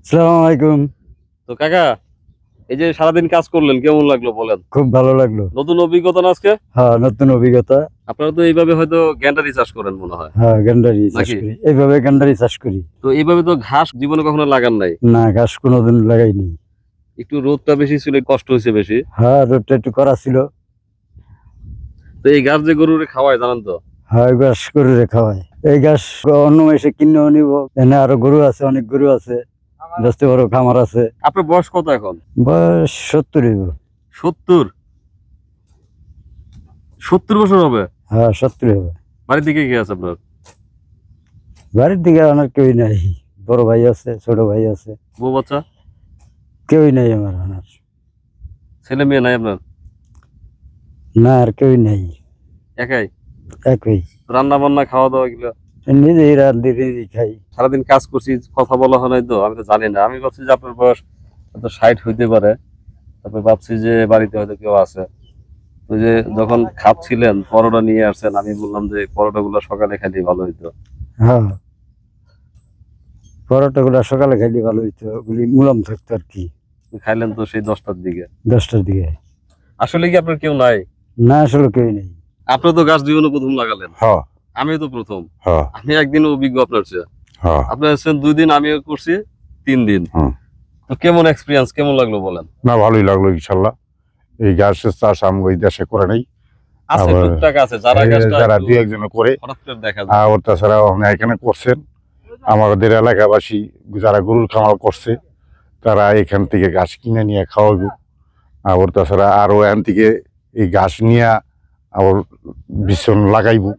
আসসালামু আলাইকুম। তো কাকা, এই যে সারাদিন কাজ করলেন কেমন লাগলো বলেন? খুব ভালো লাগলো। নতুন অভিজ্ঞতা না আজকে? হ্যাঁ, নতুন অভিজ্ঞতা। আপনারা তো এইভাবে হয়তো গ্যান্ডারি চাষ করেন মনে হয়, হ্যাঁ, গান্ডারি চাষ নাকি? করি। এইভাবে গান্ডারি চাষ করি। তো এইভাবে তো ঘাস জীবনে কখনো লাগান নাই। না, ঘাস কোনোদিন লাগাইনি। একটু রোদটা বেশি ছিল, কষ্ট হয়েছে বেশি। হ্যাঁ, রোদটা একটু করা ছিল। তো এই ঘাস যে গরুরে খাওয়ায় জানেন তো? হ্যাঁ, এই ঘাস গরুরে খাওয়াই। এই ঘাস অন্য মাসে কিনেও নিব। এখানে আরো গরু আছে, অনেক গরু আছে, 10 বড় খামার আছে। আপনার বয়স কত এখন? বয়স 70 হইব। 70? 70 বছর হবে? হ্যাঁ, 70 হবে। বাড়ির দিকে কি আছে আপনার? বাড়ির দিকে আমার কেউই নাই। বড় ভাই আছে, ছোট ভাই আছে, বউ বাচ্চা? কেউই নাই আমার। ছেলে মেয়ে নাই আপনার? না, আর কেউই নাই। একাই? একই। রান্না বান্না খাওয়া দাওয়া এগুলো নিজেই রান্ধি, নিজেই খাই। সারাদিন কাজ করছি, কথা বলা হয় নাই তো, আমি তো জানি না। আমি ভাবছি যে আপনার বয়স হয়তো 60 হইতে পারে। তারপরে ভাবছি যে বাড়িতে হয়তো কেউ আছে। তো যে যখন খাচ্ছিলেন পরোটা নিয়ে আসছেন, আমি বললাম যে পরোটা গুলো সকালে খাইলে ভালো হইতো। হ্যাঁ, পরোটা গুলা সকালে খাইলে ভালো হইতো, ওগুলি মুলাম থাকতো আর কি। খাইলেন তো সেই 10টার দিকে। 10টার দিকে। আসলে কি আপনার কেউ নাই? না, আসলে কেউ নেই। আপনি তো গাছ জীবনে প্রথম লাগালেন, হ্যাঁ, আমি তো প্রথম। হ্যাঁ, আমি একদিন অভিজ্ঞ আপনার চেয়ে। হ্যাঁ, আপনি আছেন 2 দিন, আমিও করছি 3 দিন। হুম। তো কেমন এক্সপিরিয়েন্স, কেমন লাগলো বলেন? না ভালোই লাগলো ইনশাল্লাহ। এই গাছের চাষ আমি ওই দেশে করে নাই। আছে আবার টুকটাক আছে যারা গাছটা যারা একটু দুই একজন করে, হঠাৎ করে দেখা যায়। আর তাছাড়াও আপনি এখানে করছেন। আমাদের এলাকাবাসী যারা গরুর খামার করছে তারা এখান থেকে গাছ কিনে নিয়ে খাওয়াবো। আবার তাছাড়া আরো এখান থেকে এই গাছ নিয়ে আবার বিছন লাগাইবো।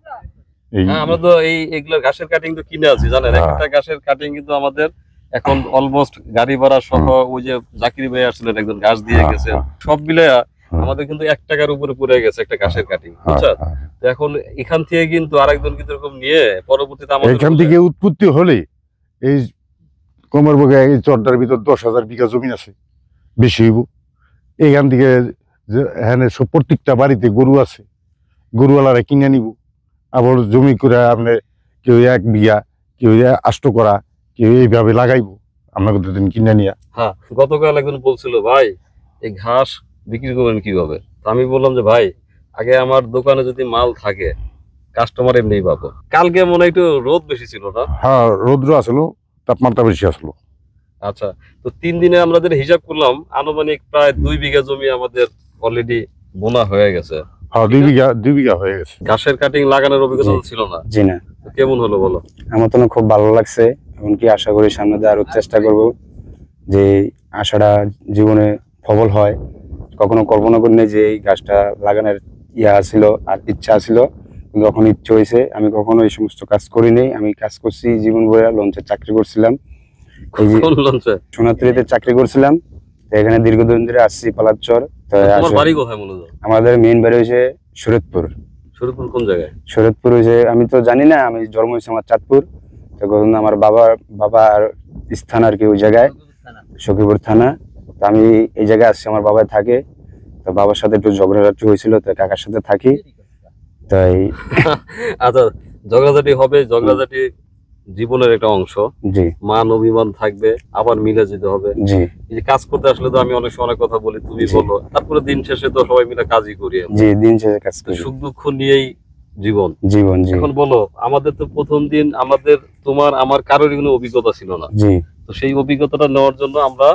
এই হ্যাঁ, আমরা তো এগুলো ঘাসের কাটিং তো কিনে আছি জানেন। হ্যাঁ। একটা ঘাসের কাটিং কিন্তু আমাদের এখন অলমোস্ট গাড়ি ভাড়া সহ, ওই যে জাকির ভাই আসছিলেন একজন ঘাস দিয়ে হ্যাঁ, গেছে, হ্যাঁ। সব মিলে হ্যাঁ। আমাদের কিন্তু 1 টাকার উপরে পড়ে গেছে একটা ঘাসের কাটিং, হ্যাঁ, বুঝছেন? হ্যাঁ। তো এখন এখান থেকে কিন্তু আরেকজন কিন্তু এরকম নিয়ে পরবর্তীতে আমাদের এখান থেকে উৎপত্তি হলে এই কমর বগে এই চরটার ভিতর 10,000 বিঘা জমি আছে, বেশি হইব। এখান থেকে এখানে সব প্রত্যেকটা বাড়িতে গরু আছে, গরুওয়ালারা কিনে নিব। আবার জমি করে আপনি কেউ 1 বিঘা, কেউ 8 করা, কেউ এইভাবে লাগাইবো আপনাকে দিন কিনে নিয়ে। হ্যাঁ, গতকাল একজন বলছিল ভাই এই ঘাস বিক্রি করবেন কিভাবে। তো আমি বললাম যে ভাই, আগে আমার দোকানে যদি মাল থাকে কাস্টমার এমনি পাবো। কালকে মনে হয় একটু রোদ বেশি ছিল না? হ্যাঁ, রৌদ্র আসলো, তাপমাত্রা বেশি আসলো। আচ্ছা, তো 3 দিনে আমরা যেটা হিসাব করলাম আনুমানিক প্রায় 2 বিঘা জমি আমাদের অলরেডি বোনা হয়ে গেছে। হ্যাঁ, 2 বিঘা হয়ে গেছে। ঘাসের কাটিং লাগানোর অভিজ্ঞতা তো ছিল না। জি না, তো কেমন হলো বলো? আমার তো খুব ভালো লাগছে। এমনকি আশা করি সামনে দিয়ে আরো চেষ্টা করব যে আশাটা জীবনে সফল হয়। কখনো কল্পনা করি নাই যে এই গাছটা লাগানোর ছিল আর ইচ্ছা ছিল, কিন্তু এখন ইচ্ছে হয়েছে। আমি কখনো এই সমস্ত কাজ করি নাই। আমি কাজ করছি জীবন ভরে, লঞ্চে চাকরি করছিলাম। এই যে কোন লঞ্চে? সোনাতলিতে চাকরি করছিলাম। তো এখানে দীর্ঘদিন ধরে আসছি পালাচ্চর। তো তোমার বাড়ি কোথায় মূলত? আমাদের মেইন বাড়ি হয়েছে শরীয়তপুর। শরীরপুর কোন জায়গায়? শরীয়তপুর হয়েছে, আমি তো জানি না, আমি জন্ম হয়েছে আমার চাঁদপুর। তখন আমার বাবার স্থান আর কি ওই জায়গায়, সখীপুর থানা। তো আমি এই জায়গায় আসছি, আমার বাবা থাকে। তো বাবার সাথে একটু ঝগড়াঝাটি হয়েছিল, তো কাকার সাথে থাকি তাই। আচ্ছা, ঝগড়াঝাটি হবে, ঝগড়াঝাটি জীবনের একটা অংশ। জি, মান অভিমান থাকবে, আবার মিলে যেতে হবে। জি, এই যে কাজ করতে আসলে তো আমি অনেক সময় অনেক কথা বলি, তুমি জি। বলো, তারপরে দিন শেষে তো সবাই মিলে কাজই করি আমরা। জি, দিন শেষে কাজ তো করি। সুখ দুঃখ নিয়েই জীবন। জীবন, জি, এখন বলো, আমাদের তো প্রথম দিন আমাদের তোমার আমার কারোরই কোনো অভিজ্ঞতা ছিল না। জি, তো সেই অভিজ্ঞতাটা নেওয়ার জন্য আমরা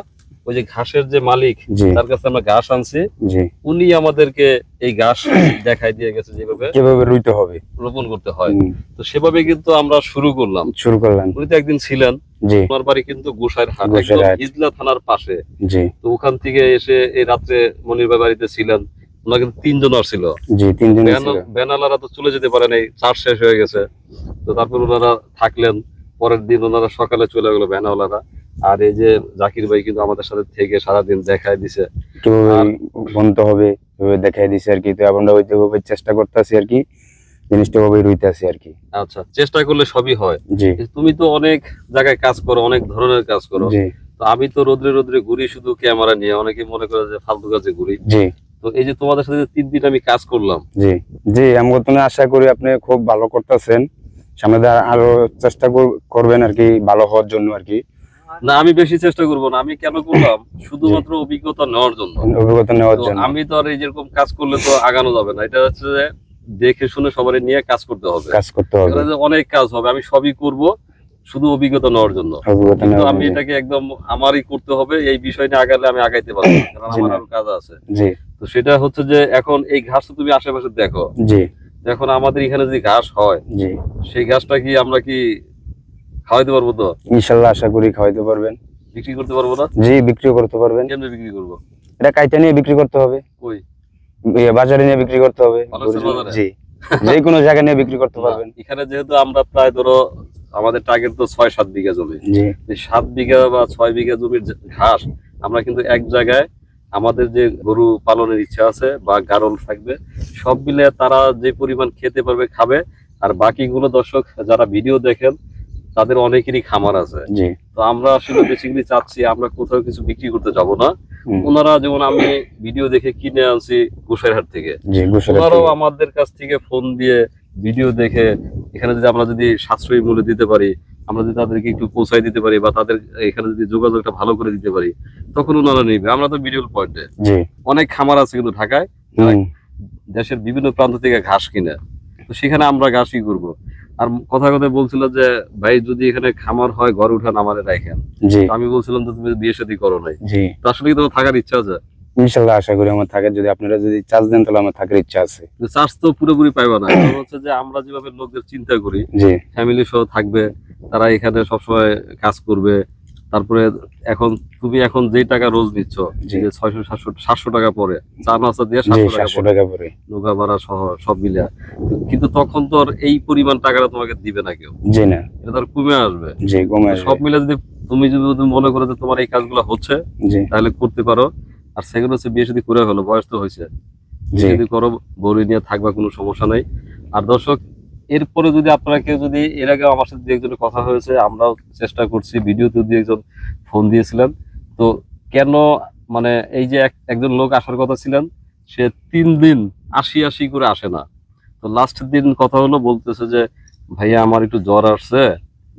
ওই যে ঘাসের যে মালিক, জি, তার কাছে আমরা ঘাস আনছি। জি। উনি আমাদেরকে এই ঘাস দেখাই দিয়ে গেছে যেভাবে কিভাবে রুইতে হবে, রোপণ করতে হয়। হুম, তো সেভাবে কিন্তু আমরা শুরু করলাম। শুরু করলাম। উনি তো একদিন ছিলেন। জি, ওনার বাড়ি কিন্তু গোসাইরহাট, একদম গোসাইরহাট। হিজলা থানার পাশে। জি, তো ওখান থেকে এসে এই রাত্রে মনির ভাই বাড়িতে ছিলেন। ওনারা কিন্তু 3 জন আসছিল। জি, 3 দিন ছিল। বেনালারা তো চলে যেতে পারে নাই, চার্জ শেষ হয়ে গেছে। তো তারপর ওনারা থাকলেন। পরের দিন ওনারা সকালে চলে গেল ভ্যানওয়ালারা। আর এই যে জাকির ভাই কিন্তু আমাদের সাথে থেকে সারাদিন দেখায় দিছে কিভাবে আর বুনতে হবে, কিভাবে দেখাই দিছে আর কি। তো আমরা ওইভাবে চেষ্টা করতেছি আর কি, জিনিসটা ভাবে রুইতেছি আর কি। আচ্ছা, চেষ্টা করলে সবই হয়। জি, তুমি তো অনেক জায়গায় কাজ করো, অনেক ধরনের কাজ করো। জি, তো আমি তো রোদ্রে রোদ্রে ঘুরি শুধু ক্যামেরা নিয়ে, অনেকে মনে করে যে ফালতু কাজে ঘুরি। জি, তো এই যে তোমাদের সাথে যে 3 দিন আমি কাজ করলাম, জি, জি, আমি আশা করি আপনি খুব ভালো করতেছেন। সামনে দিয়ে আরো চেষ্টা করবেন আর কি, ভালো হওয়ার জন্য আর কি। না আমি বেশি চেষ্টা করব না। আমি কেন করলাম, শুধুমাত্র অভিজ্ঞতা নেওয়ার জন্য। অভিজ্ঞতা নেওয়ার তো জন্য। আমি তো আর এই যেরকম কাজ করলে তো আগানো যাবে না। এটা হচ্ছে যে দেখে শুনে সবারই নিয়ে কাজ করতে হবে। কাজ করতে হবে, এখানে যে অনেক কাজ হবে, আমি সবই করব শুধু অভিজ্ঞতা নেওয়ার জন্য। অভিজ্ঞতা কিন্তু নেওয়ার আমি জন্য। এটাকে একদম আমারই করতে হবে, এই বিষয় নিয়ে আগালে আমি আগাইতে পারবো না, কারণ জি আমার না। আরো কাজ আছে। জি তো সেটা হচ্ছে যে এখন এই ঘাস তো তুমি আশেপাশে দেখো, জি এখন আমাদের এখানে যদি ঘাস হয়, জি সেই ঘাসটা কি আমরা কি খাওয়াইতে পারবো? তো ইনশাল্লাহ আশা করি খাওয়াইতে পারবেন। বিক্রি করতে পারবো না? জি বিক্রি করতে পারবেন। কেমনে বিক্রি করবো? এটা কাইটা নিয়ে বিক্রি করতে হবে, কই বাজারে নিয়ে বিক্রি করতে হবে। মানুষের বাজারে? জি যে কোনো জায়গায় নিয়ে বিক্রি করতে পারবেন। এখানে যেহেতু আমরা প্রায় ধরো আমাদের টার্গেট তো 6-7 বিঘা জমি, জি এই 7 বিঘা বা 6 বিঘা জমির যে ঘাস আমরা কিন্তু এক জায়গায় আমাদের যে গরু পালনের ইচ্ছা আছে বা গারল থাকবে, সব মিলে তারা যে পরিমাণ খেতে পারবে খাবে। আর বাকিগুলো দর্শক যারা ভিডিও দেখেন তাদের অনেকেরই খামার আছে। জি তো আমরা আসলে বেসিক্যালি চাচ্ছি আমরা কোথাও কিছু বিক্রি করতে যাব না। হুম। ওনারা যেমন আমি ভিডিও দেখে কিনে আনছি গোসাইরহাট থেকে, জি গোসলের ওনারাও থেকে। আমাদের কাছ থেকে ফোন দিয়ে ভিডিও দেখে এখানে যদি আমরা যদি সাশ্রয়ী মূল্যে দিতে পারি, আমরা যদি তাদেরকে একটু পৌঁছাই দিতে পারি বা তাদের এখানে যদি যোগাযোগটা ভালো করে দিতে পারি, তখন ওনারা নিবে। আমরা তো ভিডিও পয়েন্টে জি অনেক খামার আছে কিন্তু ঢাকায়, তারা হুম, দেশের বিভিন্ন প্রান্ত থেকে ঘাস কিনে, তো সেখানে আমরা ঘাসই করব। আর কথা কথা বলছিল যে ভাই যদি এখানে খামার হয় ঘর উঠান আমারে রাখেন। জি তো আমি বলছিলাম তো তুমি বিয়ে শাদী করো নাই, জি তো আসলে কি তোমার থাকার ইচ্ছা আছে? ইনশাল্লাহ আশা করি আমার থাকে, যদি আপনারা যদি চার্জ দেন তাহলে আমার থাকার ইচ্ছা আছে। চার্জ তো পুরোপুরি পাইবা না। কারণ হচ্ছে যে আমরা যেভাবে লোকদের চিন্তা করি, জি ফ্যামিলি সহ থাকবে, তারা এখানে সবসময় কাজ করবে। তারপরে এখন তুমি এখন যেই টাকা রোজ নিচ্ছ, জি। যে 600-700 টাকা পরে চা নাস্তা দিয়ে জি 700 টাকা 700 পরে, টাকা পরে। নৌকা ভাড়া সহ সব মিলে। কিন্তু তখন তো আর এই পরিমাণ টাকাটা তোমাকে দিবে না কেউ, জি না। এটা তো আর কমে আসবে। জি কমে তো সব আসবে। মিলে যদি তুমি মনে করো যে তোমার এই কাজগুলো হচ্ছে, জি তাহলে করতে পারো। আর সেকেন্ড হচ্ছে বিয়ে শাদী করে হলো, বয়স তো হয়েছে, জি যদি করো বউরি নিয়ে থাকবা, কোনো সমস্যা নাই। আর দর্শক এরপরে যদি আপনারা কেউ যদি, এর আগে আমার সাথে দু একজনের কথা হয়েছে, আমরাও চেষ্টা করছি, ভিডিওতে দু একজন ফোন দিয়েছিলেন। তো কেন মানে এই যে একজন লোক আসার কথা ছিলেন, সে 3 দিন 80 করে আসে না। তো লাস্টের দিন কথা হলো, বলতেছে যে ভাইয়া আমার একটু জ্বর আসছে।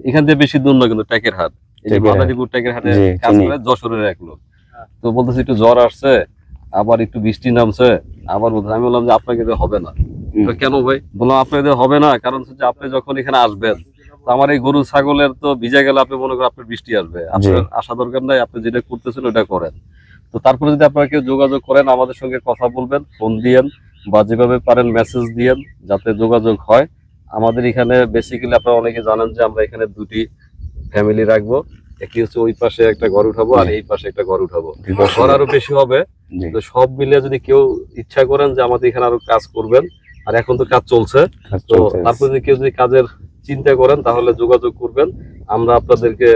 এখান থেকে বেশি দূর না কিন্তু, টেকেরহাট, এই যে টেকেরহাট। মাদারীপুর টেকেরহাটে জি, কাজ চিনি। করে যশোরের এক লোক। তো বলতেছে একটু জ্বর আসছে, আবার একটু বৃষ্টি নামছে, আবার বলতে আমি বললাম যে আপনাকে দিয়ে হবে না। তো কেন ভাই? বললাম আপনাকে দিয়ে হবে না, কারণ হচ্ছে আপনি যখন এখানে আসবেন, তো আমার এই গরু ছাগলের তো ভিজে গেলে আপনি মনে করেন আপনার বৃষ্টি আসবে, আপনার আসা দরকার নাই, আপনি যেটা করতেছেন ওটা করেন। তো তারপরে যদি আপনারা কেউ যোগাযোগ করেন, আমাদের সঙ্গে কথা বলবেন, ফোন দিয়েন বা যেভাবে পারেন মেসেজ দিয়েন, যাতে যোগাযোগ হয়। আমাদের এখানে বেসিক্যালি আপনারা অনেকে জানেন যে আমরা এখানে 2টি ফ্যামিলি রাখবো। একটি হচ্ছে ওই পাশে একটা ঘর উঠাবো আর এই পাশে একটা ঘর উঠাবো, ঘর আরো বেশি হবে। জি তো সব মিলে যদি কেউ ইচ্ছা করেন যে আমাদের এখানে আরো কাজ করবেন, আর এখন তো কাজ চলছে, কাজ তো চলতেছে। তারপরে যদি কেউ যদি কাজের চিন্তা করেন তাহলে যোগাযোগ করবেন। আমরা আপনাদেরকে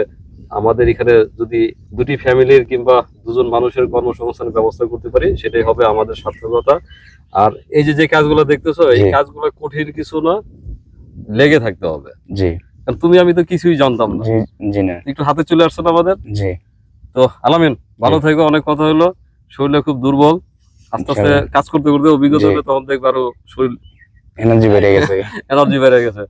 আমাদের এখানে যদি 2টি ফ্যামিলির কিংবা 2জন মানুষের কর্মসংস্থানের ব্যবস্থা করতে পারি, সেটাই হবে আমাদের সার্থকতা। আর এই যে যে কাজগুলো দেখতেছো, এই জি। কাজগুলো কঠিন কিছু না, লেগে থাকতে হবে। জি কারণ তুমি আমি তো কিছুই জানতাম না, জি জি না। একটু হাতে চলে আসছে না আমাদের। জি তো আলামিন ভালো জি। থেকো, অনেক কথা হলো, শরীরটা খুব দুর্বল, আস্তে আস্তে ইনশাআল্লাহ। কাজ করতে করতে অভিজ্ঞতা জি। হলে তখন দেখবে আরো শরীর এনার্জি বেড়ে গেছে। এনার্জি বেড়ে গেছে।